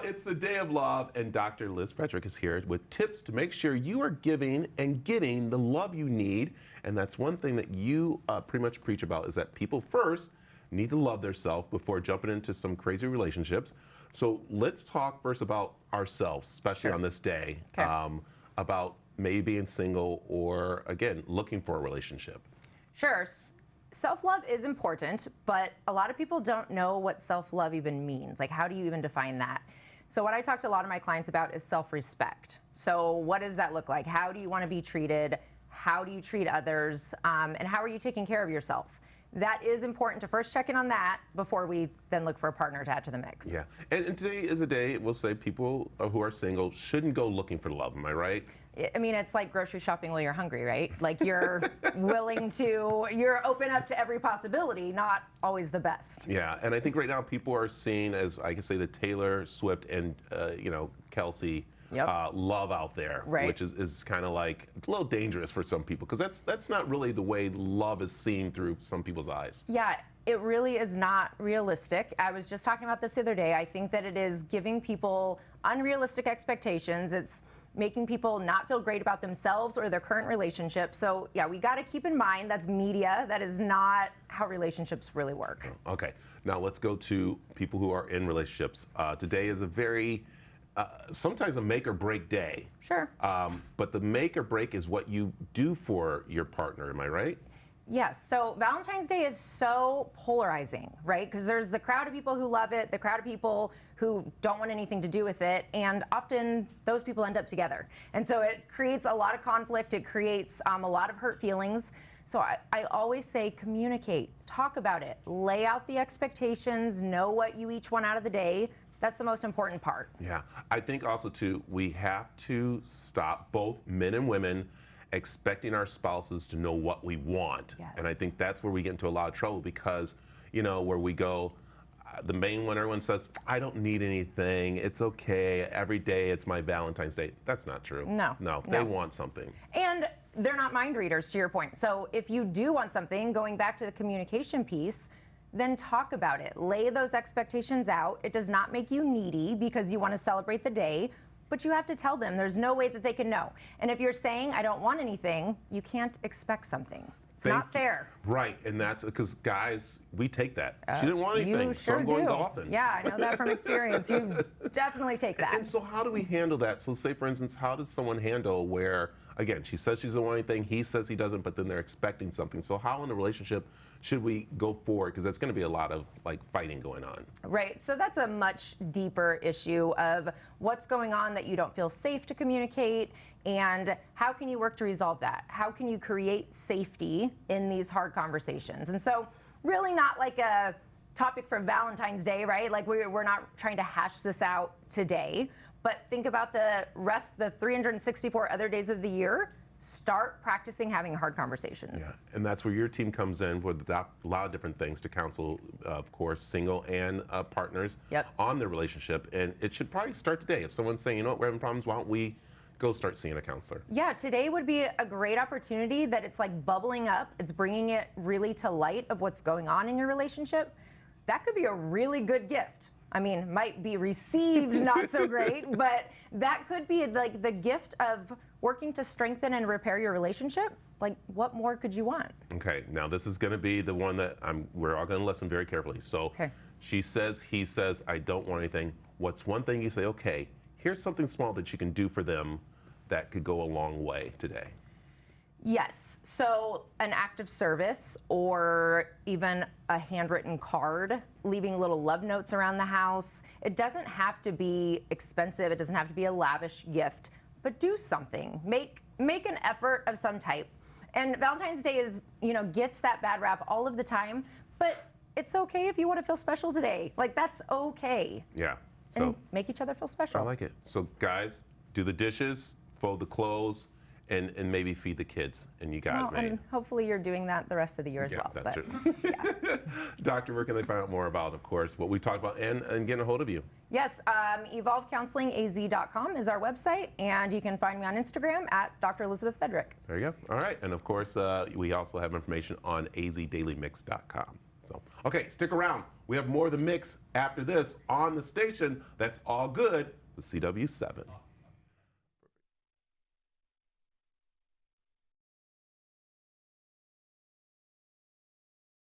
It's the day of love, and Dr. Liz Fedrick is here with tips to make sure you are giving and getting the love you need. And that's one thing that you pretty much preach about, is that people first need to love themselves before jumping into some crazy relationships. So let's talk first about ourselves, especially on this day, about maybe being single or, again, looking for a relationship. Sure. Self-love is important, but a lot of people don't know what self-love even means. Like, how do you even define that? So what I talk to a lot of my clients about is self-respect. So what does that look like? How do you want to be treated? How do you treat others? And how are you taking care of yourself? That is important to first check in on that before we then look for a partner to add to the mix. Yeah, and today is a day, we'll say, people who are single shouldn't go looking for love, am I right? I mean, it's like grocery shopping while you're hungry, right? Like, you're you're open up to every possibility, not always the best. Yeah, and I think right now people are seeing, as I can say, the Taylor Swift and, Kelsey love out there, which is kind of like a little dangerous for some people, because that's not really the way love is seen through some people's eyes. Yeah, it really is not realistic. I was just talking about this the other day. I think that it is giving people unrealistic expectations. It's making people not feel great about themselves or their current relationship. So yeah, we got to keep in mind that's media. That is not how relationships really work. Okay, now let's go to people who are in relationships. Today is a very sometimes a make or break day. Sure. But the make or break is what you do for your partner, am I right? Yes, so Valentine's Day is so polarizing, right? Because there's the crowd of people who love it, the crowd of people who don't want anything to do with it, and often those people end up together. And so it creates a lot of conflict, it creates a lot of hurt feelings. So I always say communicate, talk about it, lay out the expectations, know what you each want out of the day. That's the most important part. Yeah, I think also too, we have to stop, both men and women, expecting our spouses to know what we want. Yes. And I think that's where we get into a lot of trouble, because, where we go, the main one, everyone says, I don't need anything, it's okay, every day it's my Valentine's Day. That's not true. No, they want something. And they're not mind readers, to your point. So if you do want something, going back to the communication piece, then talk about it. Lay those expectations out. It does not make you needy because you want to celebrate the day, but you have to tell them. There's no way that they can know. And if you're saying, I don't want anything, you can't expect something. It's not fair. Right, and that's because, guys, we take that. She didn't want anything, so I'm going golfing. Yeah, I know that from experience. You definitely take that. And so how do we handle that? So say, for instance, how does someone handle where, again, she says she doesn't want anything, he says he doesn't, but then they're expecting something. So how in a relationship should we go forward? Because that's going to be a lot of fighting going on. Right. So that's a much deeper issue of what's going on that you don't feel safe to communicate, and how can you work to resolve that? How can you create safety in these hard conversations? And so really not like a topic for Valentine's Day, right? Like we're not trying to hash this out today, but think about the 364 other days of the year. Start practicing having hard conversations. Yeah, and that's where your team comes in with a lot of different things to counsel, of course, single and partners on their relationship. And it should probably start today. If someone's saying, you know what, we're having problems, why don't we go start seeing a counselor? Yeah, today would be a great opportunity that it's like bubbling up. It's bringing it really to light of what's going on in your relationship. That could be a really good gift. I mean, might be received not so great, but that could be like the gift of working to strengthen and repair your relationship. Like, what more could you want? Okay, now this is going to be the one that we're all going to listen very carefully. So she says, he says, I don't want anything. What's one thing you say, okay, here's something small that you can do for them that could go a long way today? Yes, so an act of service, or even a handwritten card, leaving little love notes around the house. It doesn't have to be expensive, it doesn't have to be a lavish gift, but do something. Make an effort of some type. And Valentine's Day gets that bad rap all of the time, but it's okay if you want to feel special today. Like, that's okay. Yeah. So, and make each other feel special. I like it. So guys, do the dishes, fold the clothes, and maybe feed the kids, and you got it made. And hopefully you're doing that the rest of the year as well. That's it. Doctor, where can they find out more about, of course, what we talked about and getting a hold of you? Yes, evolvecounselingaz.com is our website, and you can find me on Instagram at Dr. Elizabeth Fedrick. There you go. All right, and of course, we also have information on azdailymix.com. So, okay, stick around. We have more of the mix after this on the station. That's all good, the CW7.